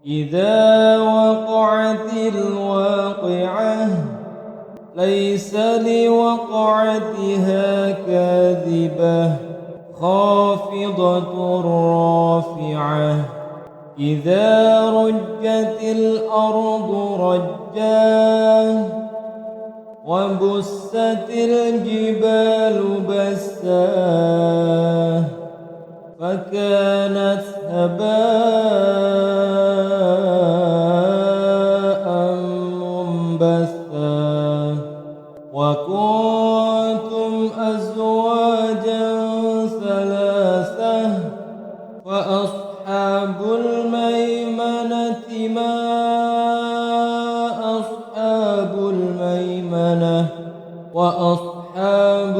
إذا وقعت الواقعة ليس لوقعتها كاذبة خافضة رافعة إذا رجت الأرض رجا وبست الجبال بسا فكانت هباء منبثا وكنتم أزواجا ثلاثة فأصحاب الميمنة ما أصحاب الميمنة وأصحاب